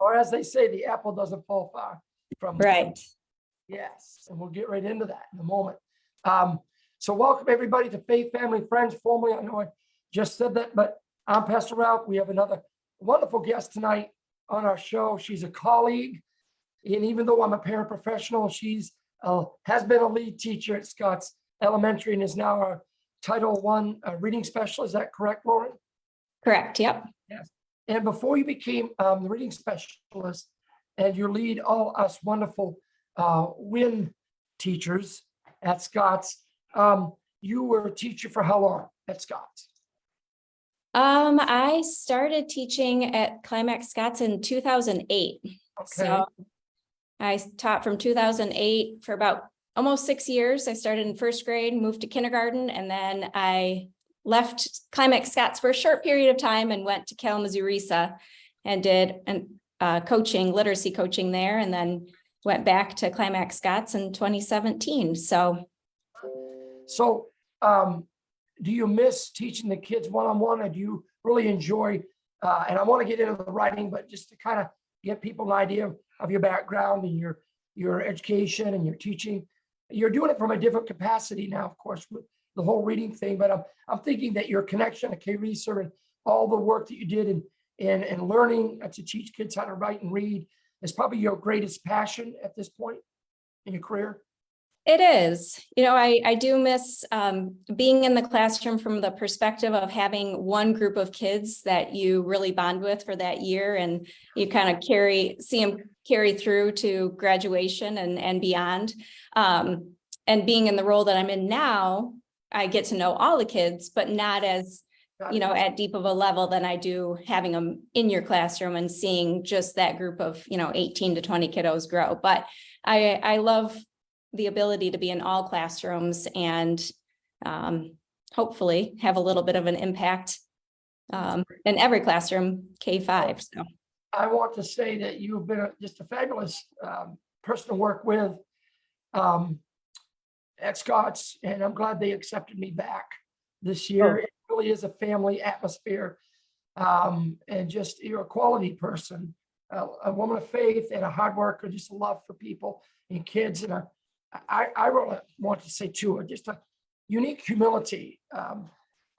or as they say, the apple doesn't fall far from the Right. tree. Yes, and we'll get right into that in a moment. So welcome everybody to Faith, Family, Friends. Formerly, I know I just said that, but I'm Pastor Ralph. We have another wonderful guest tonight on our show. She's a colleague, and even though I'm a paraprofessional, she's has been a lead teacher at Scott's Elementary and is now our Title I reading specialist. Is that correct, Lauren? Correct. Yep. Yes. And before you became the reading specialist and you lead all us wonderful WIN teachers at Scott's, you were a teacher for how long at Scott's? I started teaching at Climax Scott's in 2008. Okay. So I taught from 2008 for about almost 6 years. I started in first grade, moved to kindergarten, and then I left Climax Scott's for a short period of time and went to Kalamazoo Risa and did coaching, literacy coaching there, and then went back to Climax Scott's in 2017. So do you miss teaching the kids one-on-one, or do you really enjoy, and I want to get into the writing, but just to kind of give people an idea of your background and your education and your teaching. You're doing it from a different capacity now, of course, with the whole reading thing, but I'm thinking that your connection to K-Research and all the work that you did in learning to teach kids how to write and read is probably your greatest passion at this point in your career. it is, I do miss being in the classroom from the perspective of having one group of kids that you really bond with for that year, and you kind of see them carry through to graduation and beyond. And being in the role that I'm in now, I get to know all the kids, but not as, at deep of a level than I do having them in your classroom and seeing just that group of, 18 to 20 kiddos grow. But I love the ability to be in all classrooms and hopefully have a little bit of an impact in every classroom, K-5. So I want to say that you've been just a fabulous person to work with at Scott's, and I'm glad they accepted me back this year. It really is a family atmosphere, and just you're a quality person, a woman of faith and a hard worker, just a love for people and kids. And I really want to say too, just a unique humility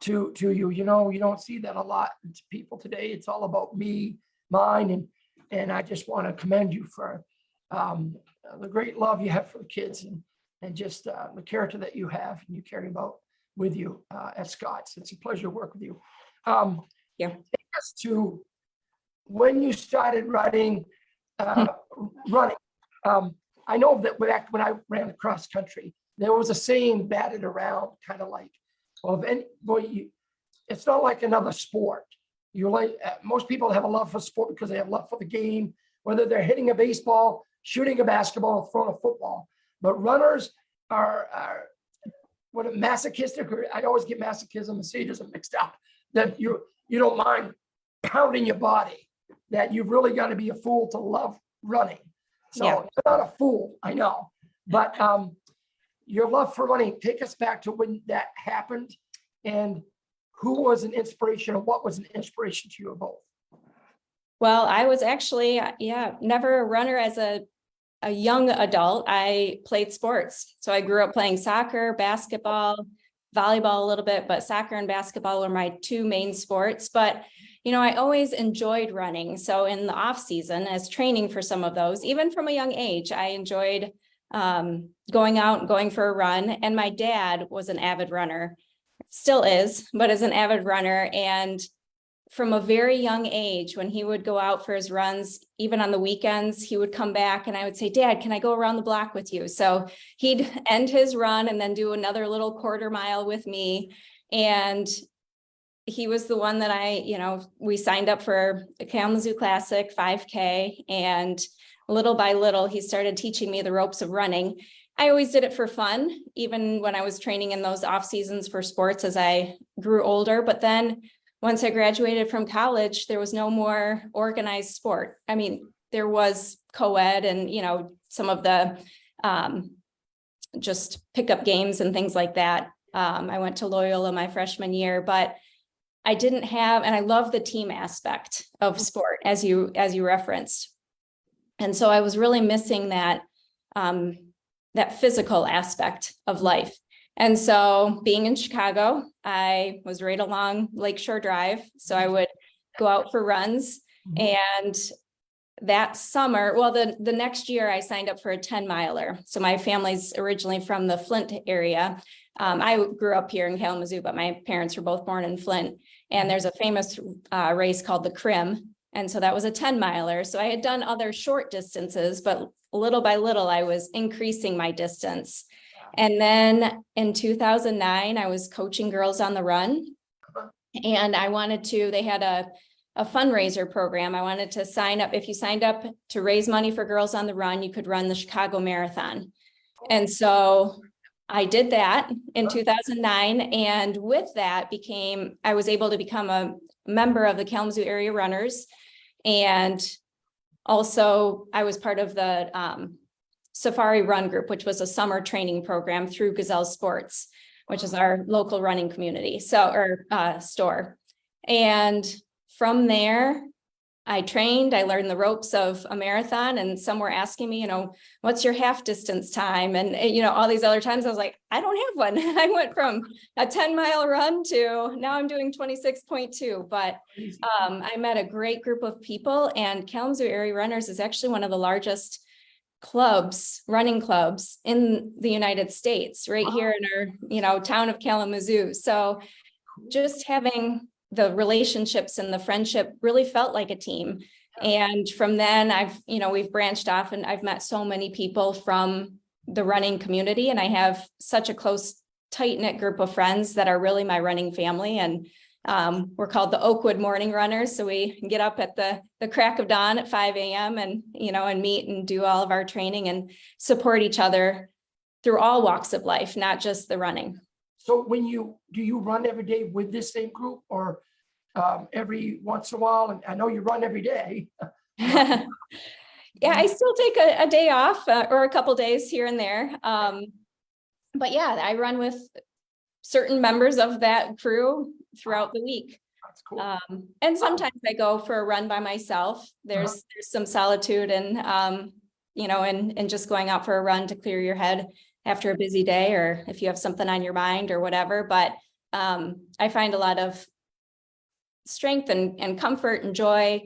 to you. You don't see that a lot to people today. It's all about me, mine, and I just want to commend you for the great love you have for the kids and just the character that you have and you carry about with you at Scott's. It's a pleasure to work with you. Yeah. Take us to when you started running. I know that when I ran across country, there was a saying batted around, kind of like, it's not like another sport. You're like, most people have a love for sport because they have love for the game, whether they're hitting a baseball, shooting a basketball, or throwing a football. But runners are masochistic, or I always get masochism and sadism mixed up, that you don't mind pounding your body, that you've really got to be a fool to love running. So You're not a fool, I know, but your love for running, take us back to when that happened and who was an inspiration or what was an inspiration to you both? Well, I was actually, never a runner as a young adult. I played sports. So I grew up playing soccer, basketball, volleyball a little bit, but soccer and basketball were my two main sports. But, I always enjoyed running. So in the off season, as training for some of those, even from a young age, I enjoyed going out and going for a run. And my dad was an avid runner, still is, but is an avid runner. And from a very young age, when he would go out for his runs, even on the weekends, he would come back and I would say, Dad, can I go around the block with you? So he'd end his run and then do another little quarter mile with me. And he was the one that we signed up for the Kalamazoo Classic 5K. And little by little, he started teaching me the ropes of running. I always did it for fun, even when I was training in those off seasons for sports as I grew older. But then once I graduated from college, there was no more organized sport. I mean, there was co-ed and, some of the just pickup games and things like that. I went to Loyola my freshman year, but I didn't have, and I love the team aspect of sport, as you referenced. And so I was really missing that, that physical aspect of life. And so being in Chicago, I was right along Lakeshore Drive. So I would go out for runs. And that summer, well, the next year I signed up for a 10-miler. So my family's originally from the Flint area. I grew up here in Kalamazoo, but my parents were both born in Flint. And there's a famous race called the Crim. And so that was a 10-miler. So I had done other short distances, but little by little, I was increasing my distance. And then in 2009, I was coaching Girls on the Run. And I wanted to, they had a fundraiser program. I wanted to sign up. If you signed up to raise money for Girls on the Run, you could run the Chicago Marathon. And so I did that in 2009. And with that I was able to become a member of the Kalamazoo Area Runners. And also I was part of the Safari Run Group, which was a summer training program through Gazelle Sports, which is our local running community, store. And from there, I trained, I learned the ropes of a marathon, and some were asking me, what's your half distance time? And, all these other times I was like, I don't have one. I went from a 10-mile run to now I'm doing 26.2, but I met a great group of people, and Kalamazoo Area Runners is actually one of the largest running clubs in the United States, right here in our, town of Kalamazoo. So just having the relationships and the friendship really felt like a team. And from then we've branched off, and I've met so many people from the running community, and I have such a close, tight-knit group of friends that are really my running family. And we're called the Oakwood Morning Runners. So we get up at the crack of dawn at 5 a.m. and meet and do all of our training and support each other through all walks of life, not just the running. So do you run every day with this same group, or every once in a while? And I know you run every day. Yeah, I still take a day off or a couple days here and there. But yeah, I run with certain members of that crew throughout the week. That's cool. And sometimes I go for a run by myself. There's some solitude and, and just going out for a run to clear your head after a busy day, or if you have something on your mind or whatever. But I find a lot of strength and comfort and joy.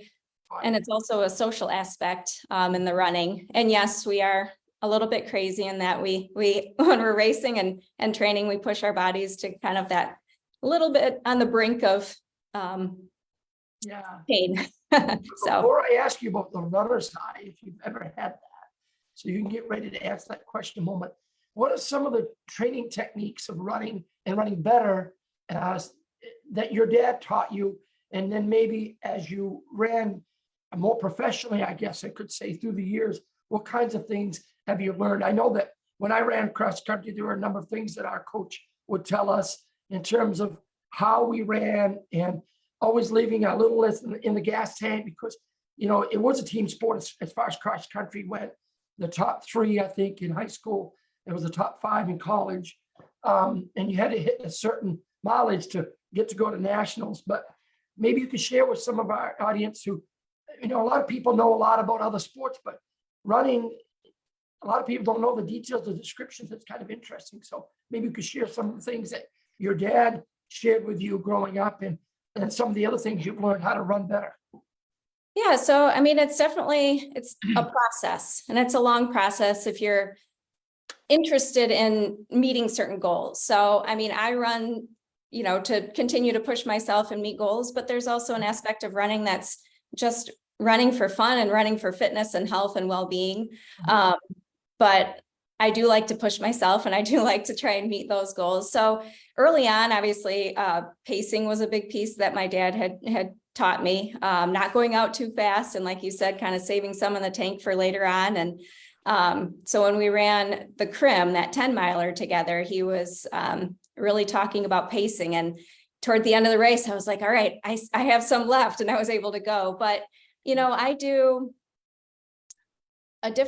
And it's also a social aspect in the running. And yes, we are a little bit crazy in that we when we're racing and training, we push our bodies to kind of that little bit on the brink of pain. So before I ask you about the runner's high, if you've ever had that, so you can get ready to ask that question in a moment. What are some of the training techniques of running and running better that your dad taught you? And then maybe as you ran more professionally, I guess I could say, through the years, what kinds of things have you learned? I know that when I ran cross country, there were a number of things that our coach would tell us in terms of how we ran, and always leaving a little less in the gas tank, because, it was a team sport as far as cross country went. The top 3, I think, in high school, it was the top 5 in college. And you had to hit a certain mileage to get to go to nationals. But maybe you could share with some of our audience who, a lot of people know a lot about other sports, but running, a lot of people don't know the details, the descriptions. That's kind of interesting. So maybe you could share some of the things that your dad shared with you growing up, and some of the other things you've learned how to run better. Yeah. So, it's a process, and it's a long process if you're interested in meeting certain goals. So, I run, to continue to push myself and meet goals, but there's also an aspect of running that's just running for fun and running for fitness and health and well-being. But I do like to push myself, and I do like to try and meet those goals. So early on, obviously, pacing was a big piece that my dad had taught me, not going out too fast. And like you said, kind of saving some in the tank for later on. And so when we ran the Crim, that 10-miler together, he was really talking about pacing. And toward the end of the race, I was like, all right, I have some left, and I was able to go. But, I do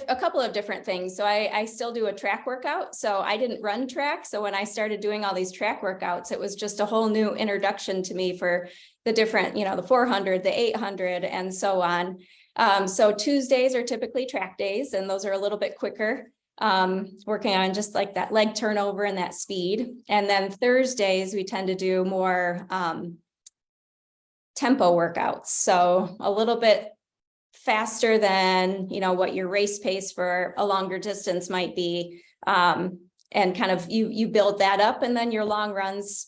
a couple of different things. So I still do a track workout. So I didn't run track. So when I started doing all these track workouts, it was just a whole new introduction to me for the different, the 400, the 800, and so on. So Tuesdays are typically track days, and those are a little bit quicker, working on just like that leg turnover and that speed. And then Thursdays, we tend to do more tempo workouts. So a little bit faster than, what your race pace for a longer distance might be. And kind of you build that up, and then your long runs,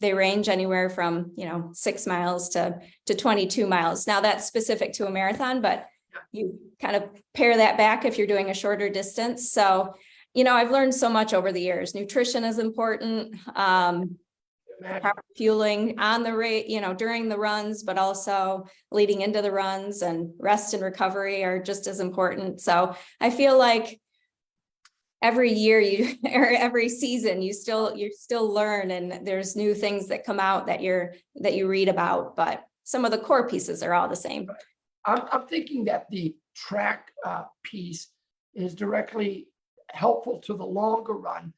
they range anywhere from, 6 miles to 22 miles. Now that's specific to a marathon, but you kind of pare that back if you're doing a shorter distance. So, I've learned so much over the years. Nutrition is important. Proper fueling on the rate, during the runs, but also leading into the runs, and rest and recovery are just as important. So I feel like every year or every season, you still learn, and there's new things that come out that you read about, but some of the core pieces are all the same. I'm thinking that the track piece is directly helpful to the longer run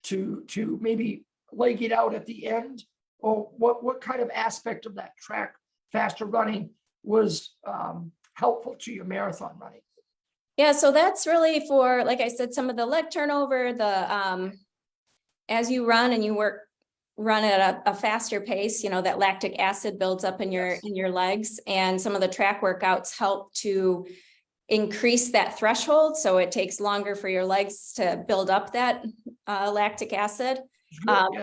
to maybe leg it out at the end, or what kind of aspect of that track faster running was helpful to your marathon running? Yeah, so that's really for, like I said, some of the leg turnover, as you run and you run at a faster pace, that lactic acid builds up in your legs, and some of the track workouts help to increase that threshold. So it takes longer for your legs to build up that lactic acid.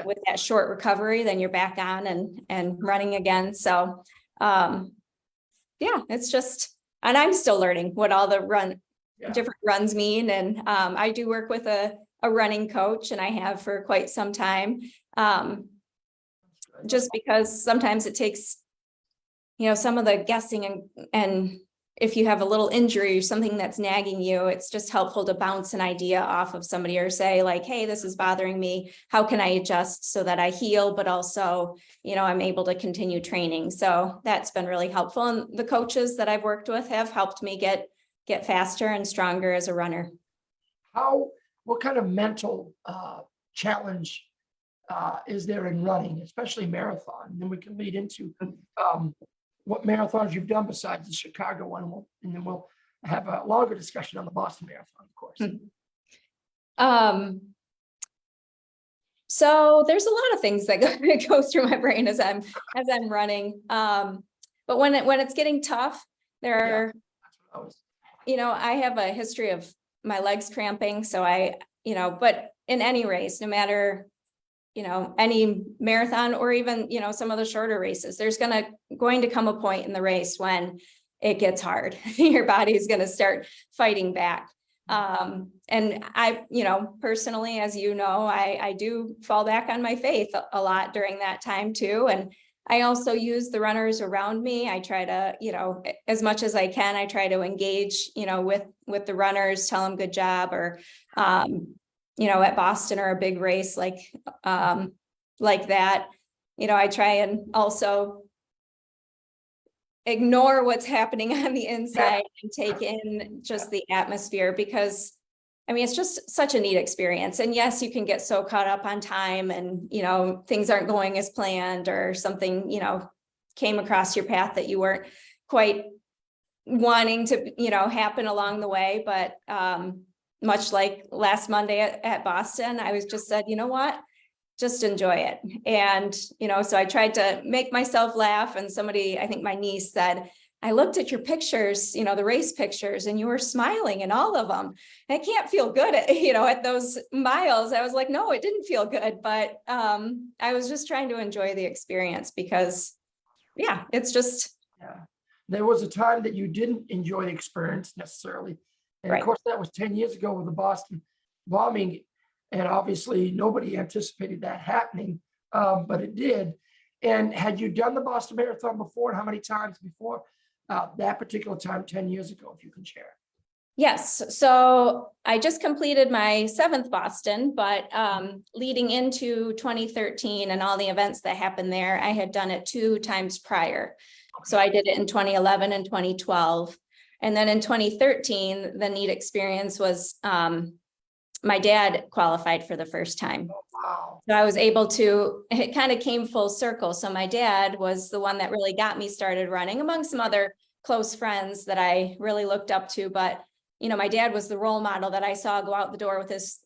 With that short recovery, then you're back on and running again. So it's just, and I'm still learning what all the different runs mean. And I do work with a running coach, and I have for quite some time, just because sometimes it takes, some of the guessing, and if you have a little injury or something that's nagging you, it's just helpful to bounce an idea off of somebody, or say like, hey, this is bothering me. How can I adjust so that I heal, but also, I'm able to continue training. So that's been really helpful. And the coaches that I've worked with have helped me get faster and stronger as a runner. What kind of mental challenge is there in running, especially marathon? And then we can lead into what marathons you've done besides the Chicago one, and then we'll have a longer discussion on the Boston Marathon, of course. So there's a lot of things that go through my brain as I'm running. But when it's getting tough, there are, I have a history of my legs cramping. So but in any race, no matter, any marathon, or even, some of the shorter races, there's going to come a point in the race when it gets hard. Your body is going to start fighting back. And I, personally, as I do fall back on my faith a lot during that time too. And I also use the runners around me. I try to, as much as I can, I try to engage, with the runners, tell them good job, or, at Boston or a big race like that, I try and also ignore what's happening on the inside and take in just the atmosphere, because it's just such a neat experience. And yes, you can get so caught up on time, and, things aren't going as planned, or something, came across your path that you weren't quite wanting to, happen along the way. But, much like last Monday at Boston, I was just said, you know what, just enjoy it. And, so I tried to make myself laugh. And somebody, I think my niece, said, I looked at your pictures, the race pictures, and you were smiling in all of them. I can't feel good at those miles. I was like, no, it didn't feel good. But I was just trying to enjoy the experience, because it's just. Yeah. There was a time that you didn't enjoy the experience necessarily. And of course, that was 10 years ago with the Boston bombing. And obviously nobody anticipated that happening, but it did. And had you done the Boston Marathon before, and how many times before that particular time 10 years ago, if you can share? Yes. So I just completed my 7th Boston, but leading into 2013 and all the events that happened there, I had done it 2 times prior. Okay. So I did it in 2011 and 2012. And then in 2013, the neat experience was my dad qualified for the first time. Oh, wow. So I was able to, it kind of came full circle. So my dad was the one that really got me started running, among some other close friends that I really looked up to, but my dad was the role model that I saw go out the door with his,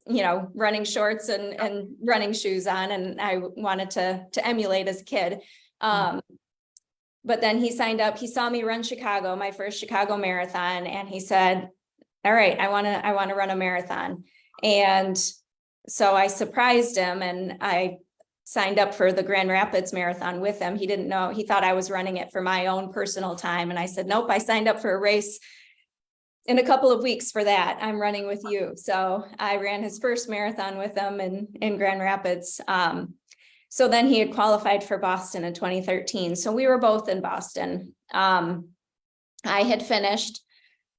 running shorts and running shoes on, and I wanted to emulate as a kid. But then he signed up, he saw me run Chicago, my first Chicago marathon, and he said, all right, I want to run a marathon. And so I surprised him and I signed up for the Grand Rapids Marathon with him. He didn't know, he thought I was running it for my own personal time. And I said, nope, I signed up for a race in a couple of weeks for that. I'm running with you. So I ran his first marathon with him in Grand Rapids. So then he had qualified for Boston in 2013. So we were both in Boston. I had finished.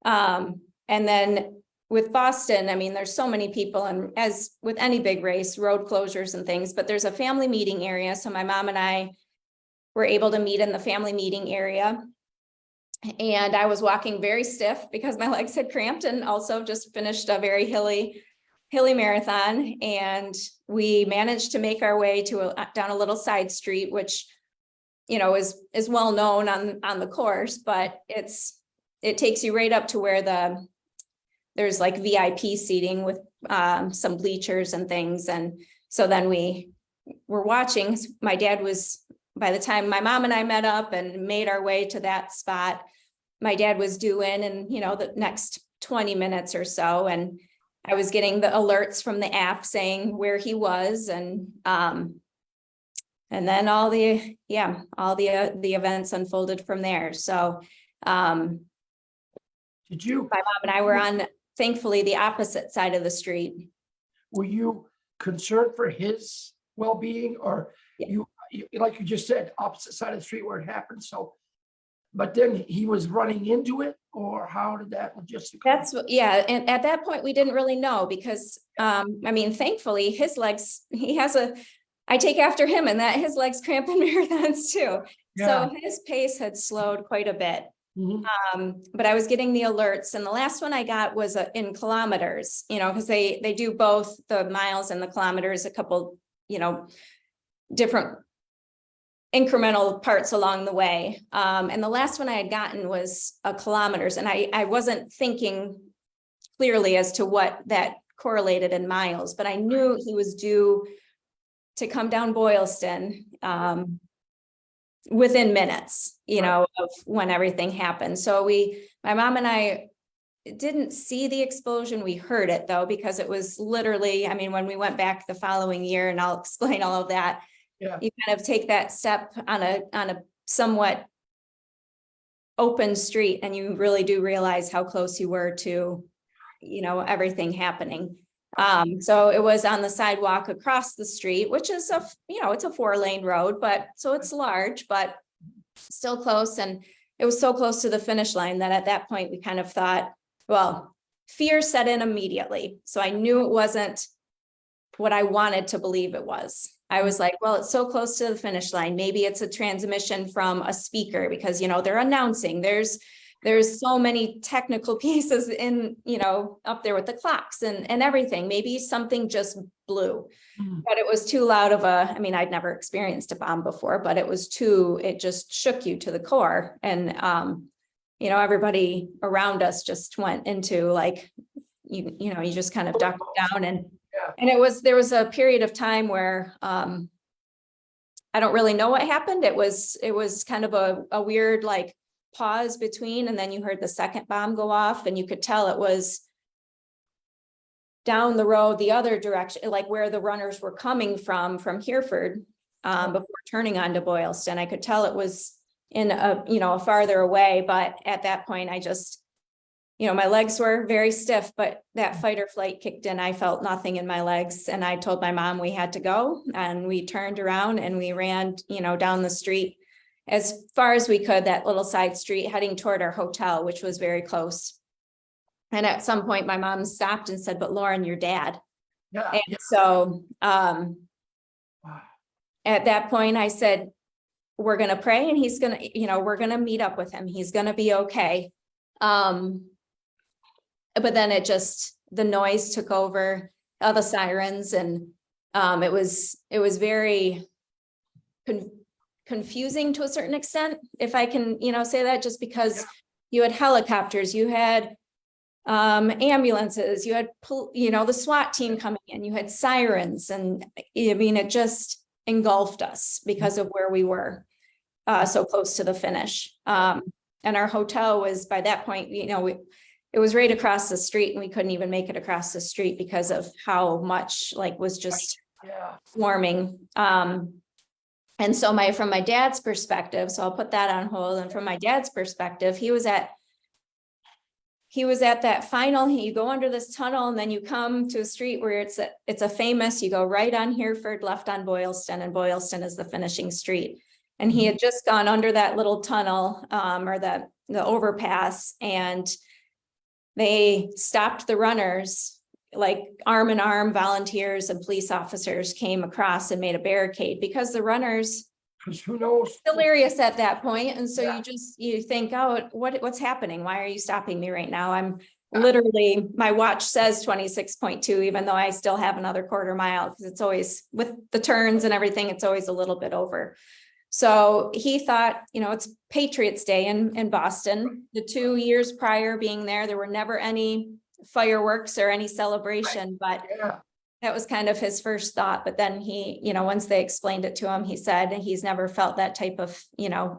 And then with Boston, I mean, there's so many people, and as with any big race, road closures and things, but there's a family meeting area. So my mom and I were able to meet in the family meeting area. And I was walking very stiff because my legs had cramped, and also just finished a very hilly marathon. And we managed to make our way to down a little side street, which, is well known on the course, but it takes you right up to where there's like VIP seating with some bleachers and things. And so then we were watching. My dad was, by the time my mom and I met up and made our way to that spot, my dad was due in the next 20 minutes or so. And I was getting the alerts from the app saying where he was. And then all the events unfolded from there. So my mom and I were on, thankfully, the opposite side of the street. Were you concerned for his well-being, or you, like you just said, opposite side of the street where it happened? So, but then he was running into it, or how did that logistically? And at that point we didn't really know because, thankfully his legs, I take after him and that his legs cramp in marathons too. Yeah. So his pace had slowed quite a bit. But I was getting the alerts, and the last one I got was in kilometers, because they do both the miles and the kilometers, a couple, different incremental parts along the way. And the last one I had gotten was kilometers, and I wasn't thinking clearly as to what that correlated in miles, but I knew he was due to come down Boylston within minutes, of when everything happened. So my mom and I didn't see the explosion. We heard it though, because it was literally, when we went back the following year, and I'll explain all of that, you kind of take that step on a somewhat open street, and you really do realize how close you were to, everything happening. So it was on the sidewalk across the street, which is it's a 4-lane road, but so it's large, but still close. And it was so close to the finish line that at that point we kind of thought, well, fear set in immediately. So I knew it wasn't what I wanted to believe it was. I was like, well, it's so close to the finish line. Maybe it's a transmission from a speaker because, they're announcing there's so many technical pieces in, up there with the clocks and everything. Maybe something just blew, but it was too loud of I'd never experienced a bomb before, but it just shook you to the core. And, everybody around us just went into like, you just kind of ducked down and there was a period of time where, I don't really know what happened. It was kind of a weird, like, pause between, and then you heard the second bomb go off, and you could tell it was down the road the other direction, like where the runners were coming from Hereford, before turning onto Boylston. I could tell it was in a farther away, but at that point I just, my legs were very stiff, but that fight or flight kicked in. I felt nothing in my legs, and I told my mom we had to go, and we turned around and we ran, down the street as far as we could, that little side street, heading toward our hotel, which was very close. And at some point my mom stopped and said, but Lauren, your dad. So at that point I said, we're going to pray, and he's going to, we're going to meet up with him. He's going to be okay. But then the noise took over, all the sirens, and it was very confusing to a certain extent, if I can, say that, just because you had helicopters, you had ambulances, you had, the SWAT team coming in, you had sirens, and I mean, it just engulfed us because of where we were, so close to the finish. And our hotel was, by that point, it was right across the street, and we couldn't even make it across the street because of how much was just swarming. And so from my dad's perspective, so I'll put that on hold. And from my dad's perspective, he was at that final, you go under this tunnel, and then you come to a street where it's a famous, you go right on Hereford, left on Boylston, and Boylston is the finishing street. And he had just gone under that little tunnel, or the overpass, and they stopped the runners, like arm in arm, volunteers and police officers came across and made a barricade, because the runners, who knows, delirious at that point. And so you think, oh, what's happening? Why are you stopping me right now? I'm literally, my watch says 26.2, even though I still have another quarter mile, because it's always, with the turns and everything, it's always a little bit over. So he thought, it's Patriots Day in Boston. The 2 years prior being there were never any fireworks or any celebration, but that was kind of his first thought. But then he, once they explained it to him, he said he's never felt that type of,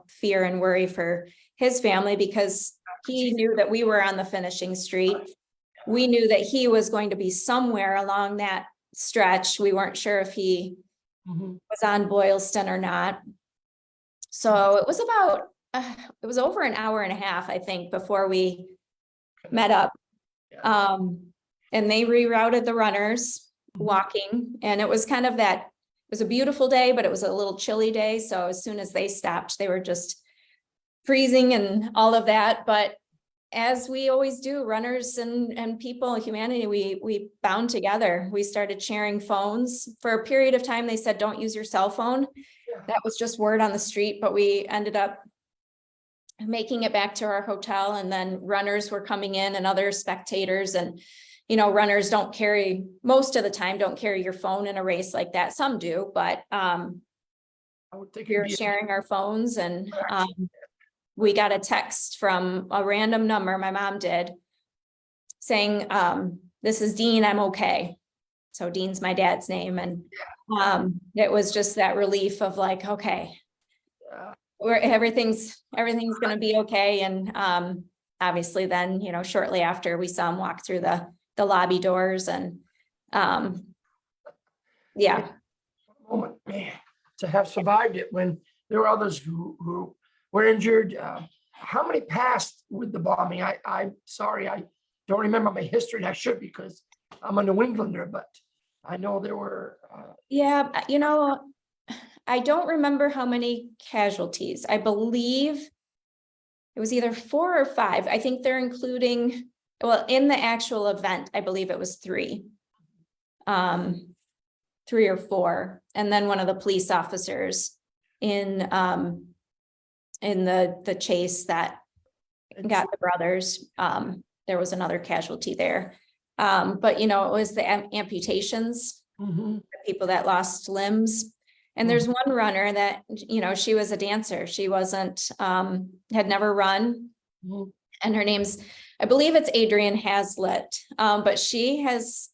fear and worry for his family, because he knew that we were on the finishing street. We knew that he was going to be somewhere along that stretch. We weren't sure if he was on Boylston or not. So it was it was over an hour and a half, I think, before we met up. And they rerouted the runners walking, and it was kind of it was a beautiful day, but it was a little chilly day. So as soon as they stopped, they were just freezing and all of that. But as we always do, runners and people, humanity, we bound together. We started sharing phones. For a period of time, they said, don't use your cell phone. That was just word on the street, but we ended up making it back to our hotel, and then runners were coming in and other spectators, and runners most of the time don't carry your phone in a race like that. Some do, but I would think we were sharing our phones, and we got a text from a random number, my mom did, saying, this is Dean, I'm okay. So Dean's my dad's name. And it was just that relief of okay, everything's going to be okay. And obviously then, shortly after, we saw him walk through the lobby doors, and moment, man, to have survived it when there were others who were injured. How many passed with the bombing? I'm sorry, I don't remember my history, and I should, because I'm a New Englander, but I know there were. I don't remember how many casualties. I believe it was either 4 or 5. I think they're including, in the actual event, I believe it was 3. 3 or 4. And then one of the police officers in the chase that got the brothers, there was another casualty there. But it was the amputations, the people that lost limbs. And there's one runner that, she was a dancer. She wasn't, had never run. And her name's, I believe it's Adrienne Hazlitt. But she has,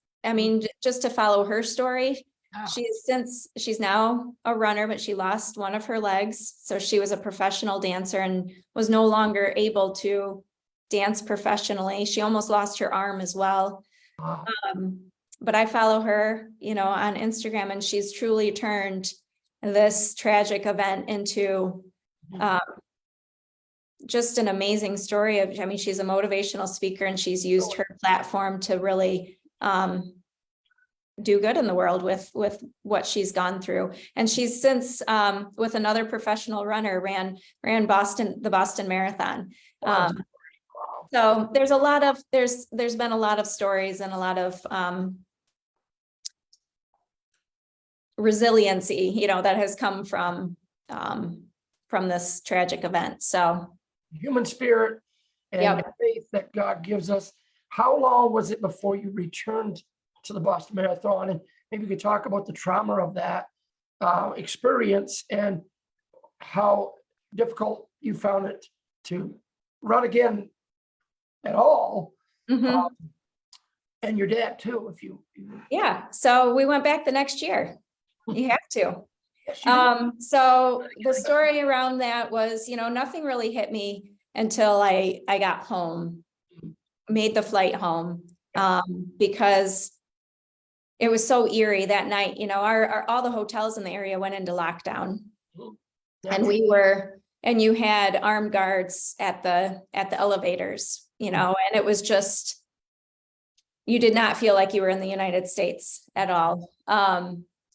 just to follow her story, she's now a runner, but she lost one of her legs. So she was a professional dancer and was no longer able to dance professionally. She almost lost her arm as well. But I follow her, on Instagram, and she's truly turned this tragic event into just an amazing story of, she's a motivational speaker, and she's used her platform to really do good in the world with what she's gone through. And she's since with another professional runner ran the Boston Marathon. So there's been a lot of stories and a lot of resiliency, that has come from this tragic event. So human spirit and the faith that God gives us. How long was it before you returned to the Boston Marathon? And maybe you could talk about the trauma of that experience and how difficult you found it to run again at all. Mhm. And your dad too, if Yeah, so we went back the next year. You have to. yes, you did. So the story around that was, nothing really hit me until I got home, made the flight home, because it was so eerie that night. Our all the hotels in the area went into lockdown, and you had armed guards at the elevators, and it was just, you did not feel like you were in the United States at all.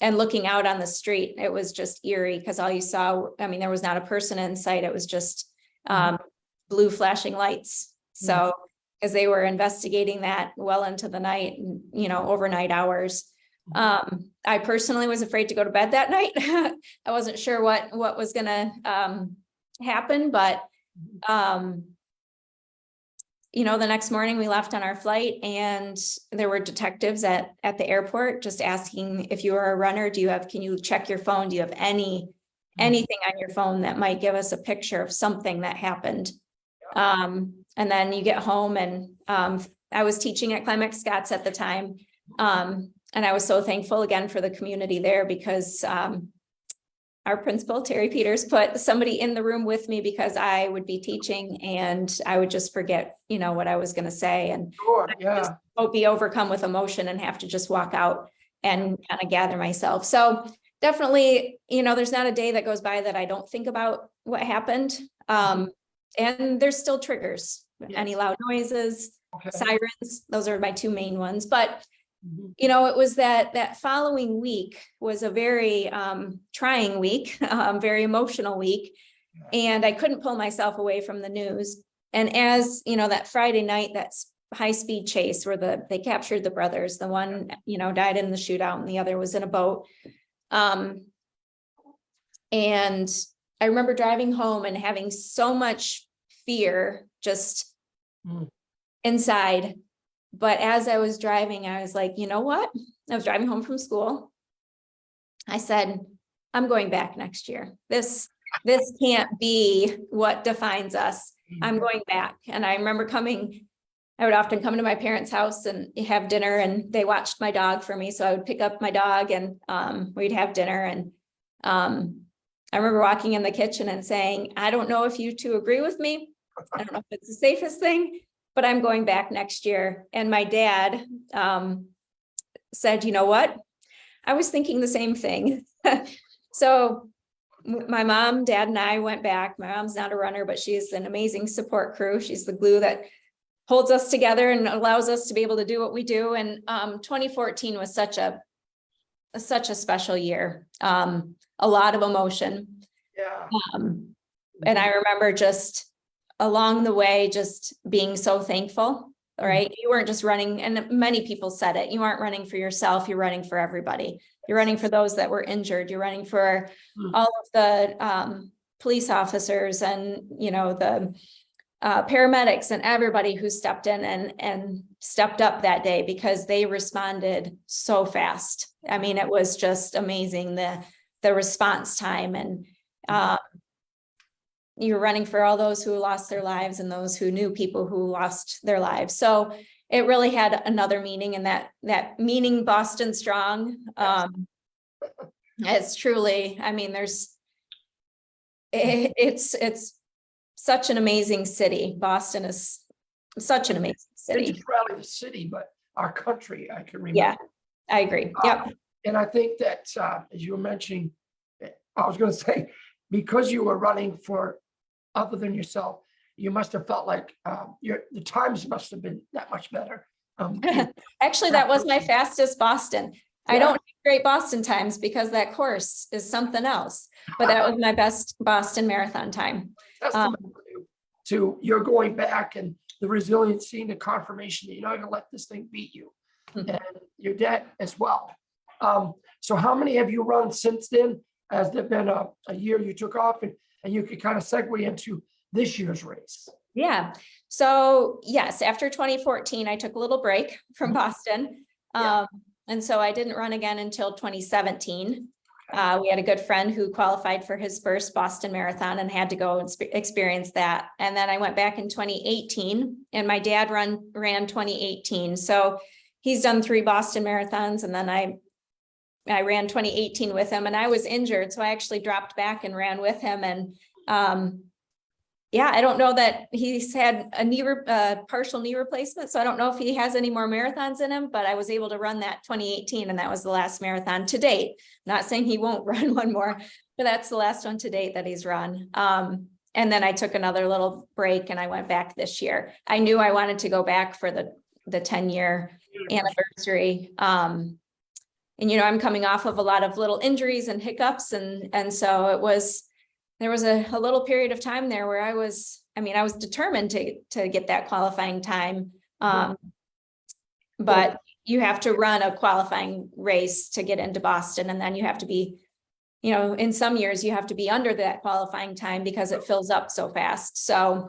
And looking out on the street, it was just eerie because all you saw, there was not a person in sight. It was just blue flashing lights. So, because they were investigating that well into the night, overnight hours. I personally was afraid to go to bed that night. I wasn't sure what was gonna happen, but the next morning we left on our flight, and there were detectives at the airport just asking if you are a runner, can you check your phone? Do you have anything on your phone that might give us a picture of something that happened? And then you get home, and I was teaching at Climax Scott's at the time. And I was so thankful again for the community there, because our principal, Terry Peters, put somebody in the room with me because I would be teaching and I would just forget, what I was going to say, and just be overcome with emotion and have to just walk out and kind of gather myself. So definitely, there's not a day that goes by that I don't think about what happened. And there's still triggers, any loud noises, sirens, those are my two main ones. But it was that following week was a very trying week, very emotional week. And I couldn't pull myself away from the news. And as that Friday night, that high-speed chase where they captured the brothers, the one, died in the shootout and the other was in a boat. And I remember driving home and having so much fear just inside. But as I was driving, I was like, you know what? I was driving home from school. I said, I'm going back next year. This can't be what defines us. I'm going back. And I remember I would often come to my parents' house and have dinner, and they watched my dog for me. So I would pick up my dog and we'd have dinner. And I remember walking in the kitchen and saying, I don't know if you two agree with me. I don't know if it's the safest thing, but I'm going back next year. And my dad said, you know what? I was thinking the same thing. So my mom, dad, and I went back. My mom's not a runner, but she's an amazing support crew. She's the glue that holds us together and allows us to be able to do what we do. And 2014 was such a special year. A lot of emotion. And I remember just along the way, just being so thankful, right? You weren't just running, and many people said it, you aren't running for yourself, you're running for everybody. You're running for those that were injured. You're running for all of the police officers and, the paramedics and everybody who stepped in and stepped up that day, because they responded so fast. It was just amazing, the response time. And you're running for all those who lost their lives and those who knew people who lost their lives. So it really had another meaning, and that meaning, Boston strong. It's truly, it's such an amazing city. Boston is such an amazing city. It's just really the city, but our country, I can remember. Yeah, I agree. Yep. And I think that, as you were mentioning, I was going to say, because you were running for other than yourself, you must have felt like the times must have been that much better. Actually, that was my fastest Boston. I don't have great Boston times because that course is something else, but that was my best Boston marathon time. To you're going back, and the resiliency and the confirmation that you're not going to let this thing beat you, and your dad as well. So how many have you run since then? Has there been a year you took off, and you could kind of segue into this year's race? Yeah. So yes, after 2014, I took a little break from Boston. And so I didn't run again until 2017. We had a good friend who qualified for his first Boston Marathon and had to go and experience that. And then I went back in 2018 and my dad ran 2018. So he's done 3 Boston Marathons, and then I ran 2018 with him, and I was injured. So I actually dropped back and ran with him. And yeah, I don't know that he's had a partial knee replacement. So I don't know if he has any more marathons in him, but I was able to run that 2018, and that was the last marathon to date. Not saying he won't run one more, but that's the last one to date that he's run. And then I took another little break and I went back this year. I knew I wanted to go back for the 10-year anniversary. And, you know, I'm coming off of a lot of little injuries and hiccups. And so there was a little period of time there where I was determined to get that qualifying time. But you have to run a qualifying race to get into Boston. And then you have to be, you know, in some years you have to be under that qualifying time because it fills up so fast. So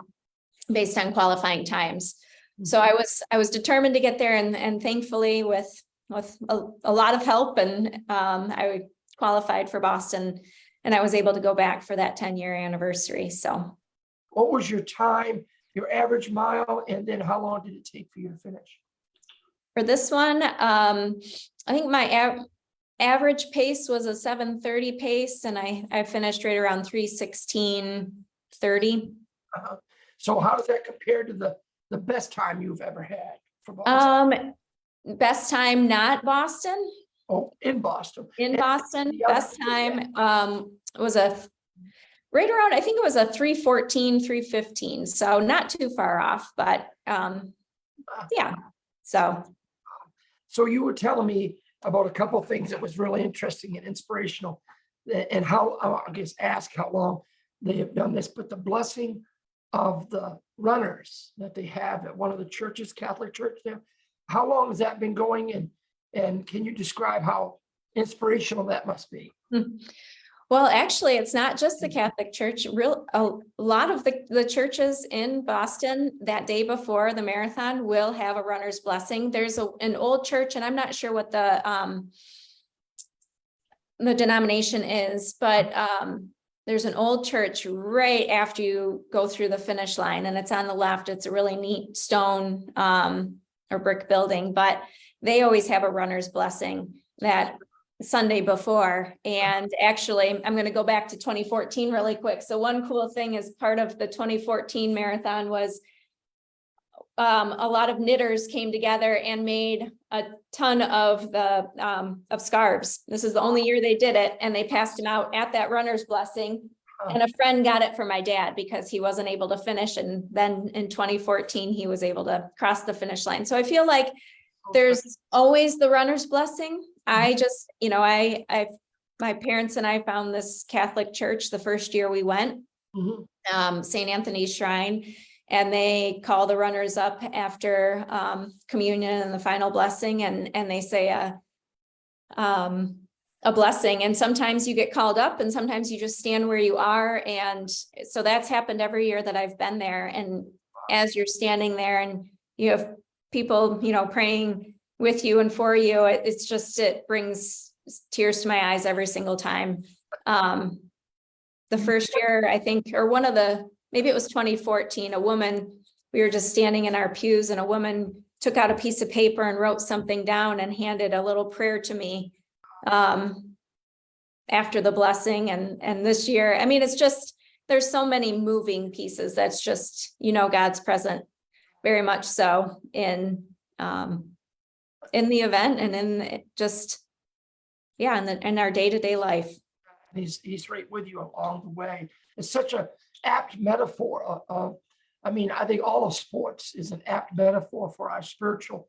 based on qualifying times. So I was determined to get there, and thankfully with a lot of help, and I qualified for Boston. And I was able to go back for that 10-year anniversary. So what was your time, your average mile, and then how long did it take for you to finish? For this one, I think my average pace was a 7:30 pace, and I finished right around 3:16:30. So how does that compare to the best time you've ever had for Boston? Best time, not Boston. Oh, in Boston. In Boston, best time was right around, I think it was a 3:14, 3:15. So not too far off, but yeah. So you were telling me about a couple of things that was really interesting and inspirational, and how, I guess, ask how long they have done this, but the blessing of the runners that they have at one of the churches, Catholic church there. How long has that been going? And can you describe how inspirational that must be? Well, actually, it's not just the Catholic Church. A lot of the churches in Boston that day before the marathon will have a runner's blessing. There's an old church, and I'm not sure what the denomination is, but there's an old church right after you go through the finish line, and it's on the left. It's a really neat stone or brick building, but they always have a runner's blessing that Sunday before. And actually, I'm going to go back to 2014 really quick. So one cool thing is part of the 2014 marathon was a lot of knitters came together and made a ton of scarves. This is the only year they did it, and they passed them out at that runner's blessing. And a friend got it for my dad because he wasn't able to finish. And then in 2014, he was able to cross the finish line. So I feel like there's always the runner's blessing. I just, you know, my parents and I found this Catholic church the first year we went, St. Anthony's Shrine, and they call the runners up after communion and the final blessing, and they say a blessing. And sometimes you get called up, and sometimes you just stand where you are. And so that's happened every year that I've been there. And as you're standing there and you have people, you know, praying with you and for you, it brings tears to my eyes every single time. The first year, I think, or maybe it was 2014, we were just standing in our pews, and a woman took out a piece of paper and wrote something down and handed a little prayer to me after the blessing. And this year, I mean, it's just, there's so many moving pieces. That's just, you know, God's present very much so in the event and in just, yeah, in our day-to-day life. He's right with you along the way. It's such an apt metaphor of, I mean, I think all of sports is an apt metaphor for our spiritual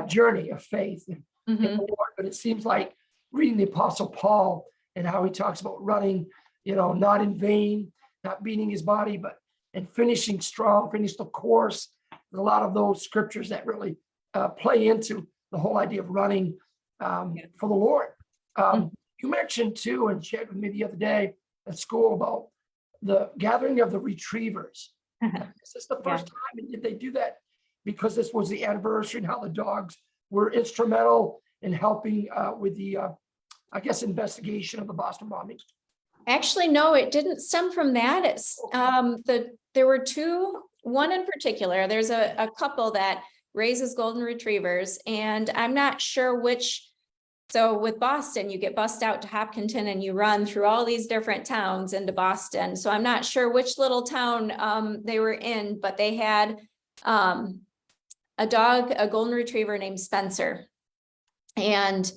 journey of faith in the Lord. But it seems like reading the Apostle Paul and how he talks about running, you know, not in vain, not beating his body, but and finishing strong, finish the course. There's a lot of those scriptures that really play into the whole idea of running for the Lord. You mentioned too, and shared with me the other day at school about the gathering of the retrievers. Is this the first time? And did they do that because this was the anniversary and how the dogs were instrumental in helping with the I guess, investigation of the Boston bombing? Actually, no, it didn't stem from that. It's there were two, one in particular. There's a couple that raises golden retrievers, and I'm not sure which. So with Boston, you get bussed out to Hopkinton and you run through all these different towns into Boston. So I'm not sure which little town they were in, but they had a dog, a golden retriever named Spencer. And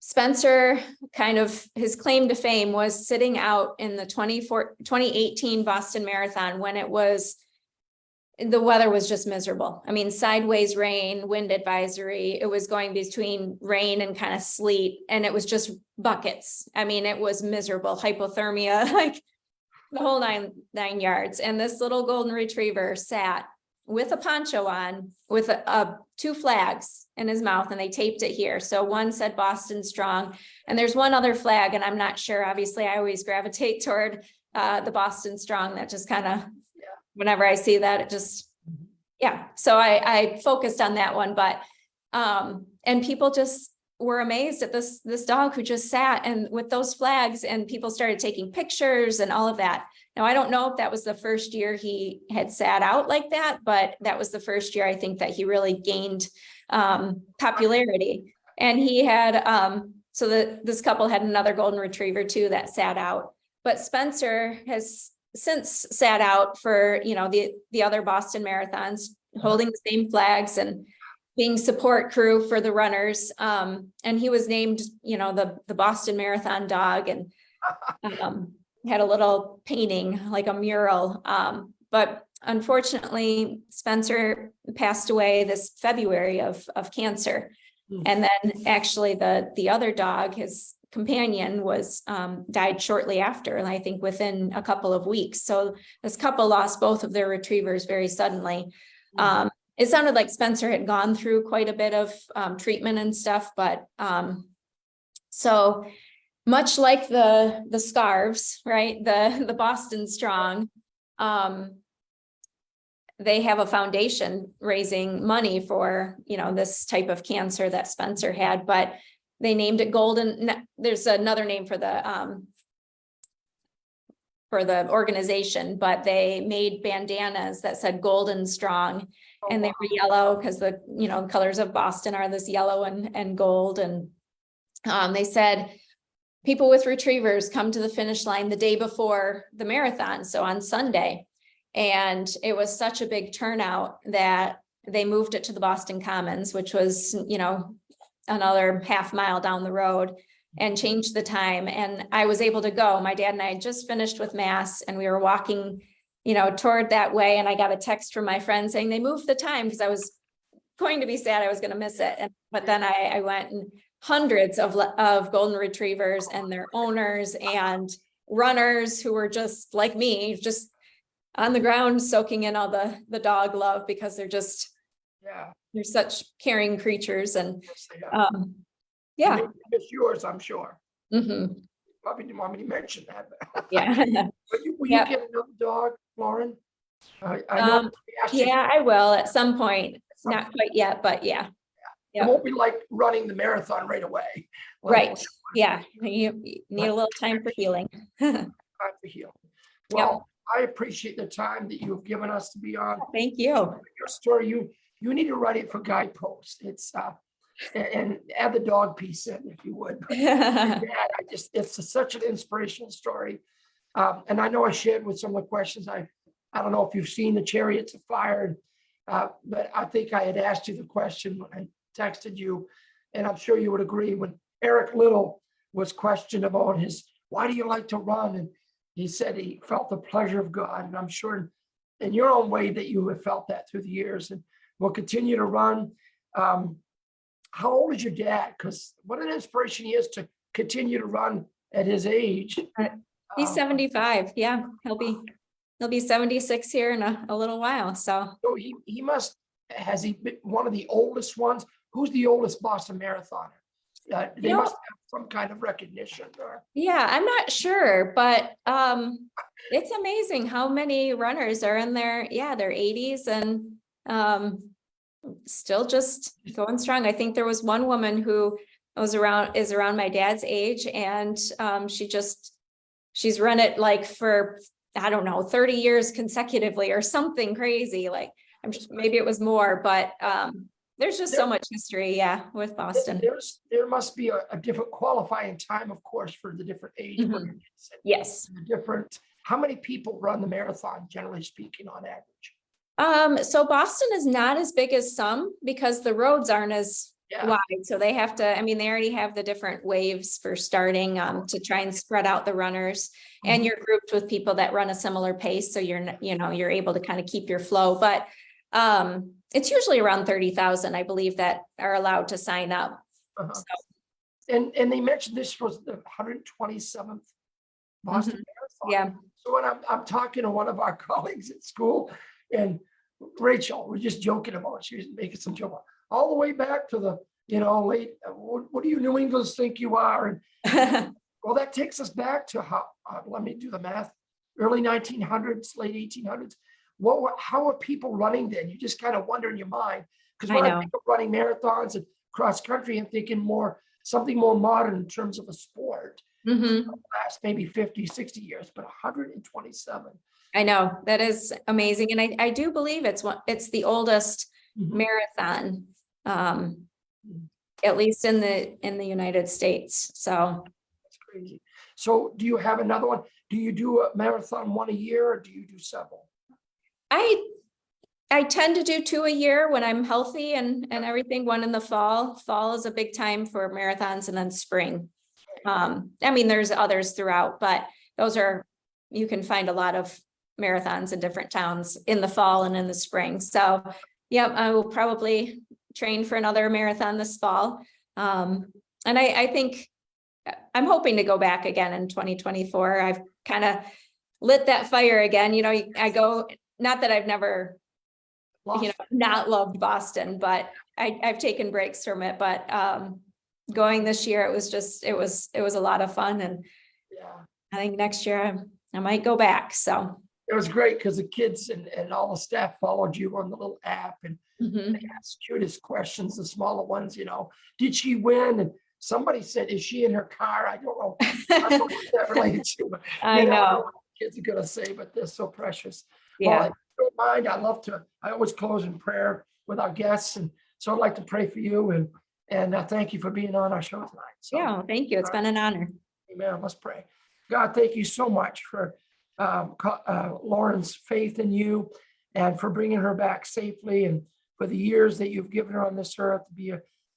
Spencer, kind of his claim to fame was sitting out in the 2018 Boston Marathon when the weather was just miserable. I mean, sideways rain, wind advisory. It was going between rain and kind of sleet, and it was just buckets. I mean, it was miserable, hypothermia, like the whole nine yards. And this little golden retriever sat with a poncho on, with two flags in his mouth, and they taped it here. So one said Boston Strong, and there's one other flag, and I'm not sure. Obviously, I always gravitate toward the Boston Strong. That just kind of, whenever I see that, it just, yeah. So I focused on that one, but, and people just were amazed at this dog who just sat and with those flags, and people started taking pictures and all of that. Now, I don't know if that was the first year he had sat out like that, but that was the first year I think that he really gained popularity. And he had, so this couple had another golden retriever too that sat out, but Spencer has since sat out for, the other Boston marathons, holding the same flags and being support crew for the runners. And he was named, the Boston Marathon dog, and had a little painting, like a mural. But unfortunately, Spencer passed away this February of cancer. And then actually the other dog, his companion, was died shortly after, and I think within a couple of weeks. So this couple lost both of their retrievers very suddenly. It sounded like Spencer had gone through quite a bit of treatment and stuff, but so much like the scarves, right? The Boston Strong, they have a foundation raising money for, this type of cancer that Spencer had, but they named it Golden. There's another name for the organization, but they made bandanas that said Golden Strong, and they were yellow because the colors of Boston are this yellow and gold. And they said people with retrievers come to the finish line the day before the marathon, so on Sunday. And it was such a big turnout that they moved it to the Boston Commons, which was, another half mile down the road, and changed the time. And I was able to go. My dad and I had just finished with mass, and we were walking, toward that way. And I got a text from my friend saying they moved the time, because I was going to be sad I was going to miss it. But then I went, and hundreds of golden retrievers and their owners and runners who were just like me, just on the ground soaking in all the dog love, because they're just, they're such caring creatures. And it's yours, I'm sure. Probably didn't want me to mention that. But will you get another dog, Lauren? I know. I will at some point. Not quite yet, but yeah. It won't be like running the marathon right away. Right. Yeah. You need a little time for healing. Time for healing. Well, I appreciate the time that you have given us to be on. Thank you. Your story, you need to write it for Guidepost. It's and add the dog piece in, if you would. It's such an inspirational story. And I know I shared with some of the questions. I don't know if you've seen the Chariots of Fire, but I think I had asked you the question when I texted you, and I'm sure you would agree, when Eric Little was questioned about why do you like to run? And he said he felt the pleasure of God. And I'm sure in your own way that you have felt that through the years, and will continue to run. How old is your dad? Because what an inspiration he is to continue to run at his age. He's 75. Yeah, he'll be 76 here in a little while. So he has he been one of the oldest ones? Who's the oldest Boston marathoner? They must have some kind of recognition. Yeah, I'm not sure, but it's amazing how many runners are in their 80s and still just going strong. I think there was one woman who is around my dad's age, and she's run it like for, I don't know, 30 years consecutively or something crazy. Like maybe it was more, but there's just so much history, yeah, with Boston. There must be a different qualifying time, of course, for the different age Mhm. brackets. And Yes. the different, how many people run the marathon, generally speaking, on average? So Boston is not as big as some because the roads aren't as Yeah. wide. So they have to, I mean, they already have the different waves for starting to try and spread out the runners. And Mhm. you're grouped with people that run a similar pace. So you're able to kind of keep your flow. But it's usually around 30,000, I believe, that are allowed to sign up. Uh-huh. So, And they mentioned this was the 127th Boston Marathon. yeah. So when I'm talking to one of our colleagues at school, and Rachel, we're just joking about it. She was making some joke all the way back to the, late, what do you New Englanders think you are? And well, that takes us back to let me do the math, early 1900s, late 1800s. How are people running then? You just kind of wonder in your mind, because when I think of running marathons and cross country, I'm thinking something more modern in terms of a sport. Last maybe 50, 60 years, but 127. I know, that is amazing. And I do believe it's the oldest marathon, at least in the United States. So that's crazy. So do you have another one? Do you do a marathon one a year, or do you do several? I tend to do 2 a year when I'm healthy and everything. One in the fall. Fall is a big time for marathons, and then spring. I mean, there's others throughout, but you can find a lot of marathons in different towns in the fall and in the spring. So, yep, I will probably train for another marathon this fall. And I think I'm hoping to go back again in 2024. I've kind of lit that fire again. I go, not that I've never, not loved Boston, but I've taken breaks from it. But going this year, it was a lot of fun. And yeah, I think next year I might go back. So it was great because the kids and all the staff followed you on the little app, and they asked cutest questions, the smaller ones, did she win? And somebody said, is she in her car? I don't know what that related to, but I know. What kids are going to say, but they're so precious. Yeah. Well, if you don't mind, I always close in prayer with our guests. And so I'd like to pray for you and thank you for being on our show tonight. So, Yeah, thank you. It's been an honor. Amen. Let's pray. God, thank you so much for Lauren's faith in you, and for bringing her back safely, and for the years that you've given her on this earth to be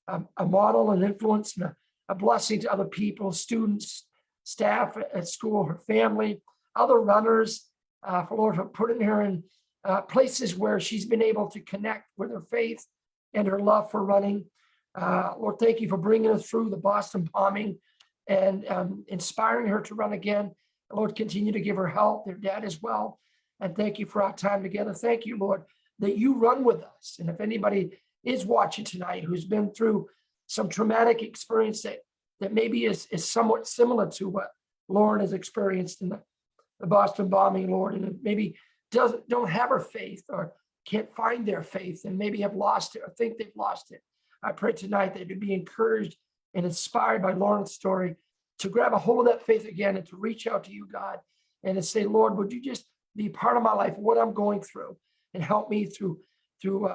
a model, an influence, and a blessing to other people, students, staff at school, her family, other runners, for Lord, for putting her in places where she's been able to connect with her faith and her love for running. Lord, thank you for bringing us through the Boston bombing and inspiring her to run again. Lord, continue to give her health, their dad as well. And thank you for our time together. Thank you, Lord, that you run with us. And if anybody is watching tonight who's been through some traumatic experience that maybe is somewhat similar to what Lauren has experienced in the Boston bombing, Lord, and maybe don't have her faith, or can't find their faith, and maybe have lost it or think they've lost it, I pray tonight that you'd be encouraged and inspired by Lauren's story to grab a hold of that faith again, and to reach out to you, God, and to say, Lord, would you just be part of my life, what I'm going through, and help me through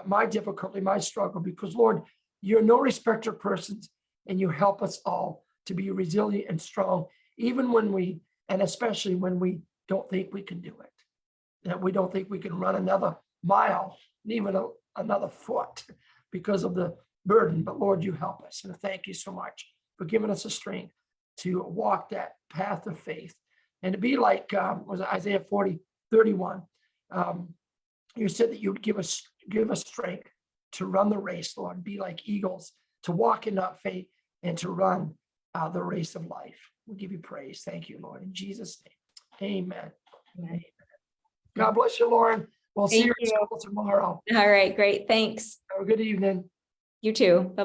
my difficulty, my struggle, because Lord, you're no respecter of persons, and you help us all to be resilient and strong, even and especially when we don't think we can do it, that we don't think we can run another mile, even another foot, because of the burden. But Lord, you help us. And thank you so much for giving us the strength to walk that path of faith, and to be like, was it Isaiah 40:31? You said that you would give us strength to run the race, Lord, be like eagles, to walk in that faith, and to run the race of life. We give you praise. Thank you, Lord, in Jesus' name. Amen. Amen. God bless you, Lauren. We'll see you at school tomorrow. All right, great. Thanks. Have a good evening. You too. Bye-bye.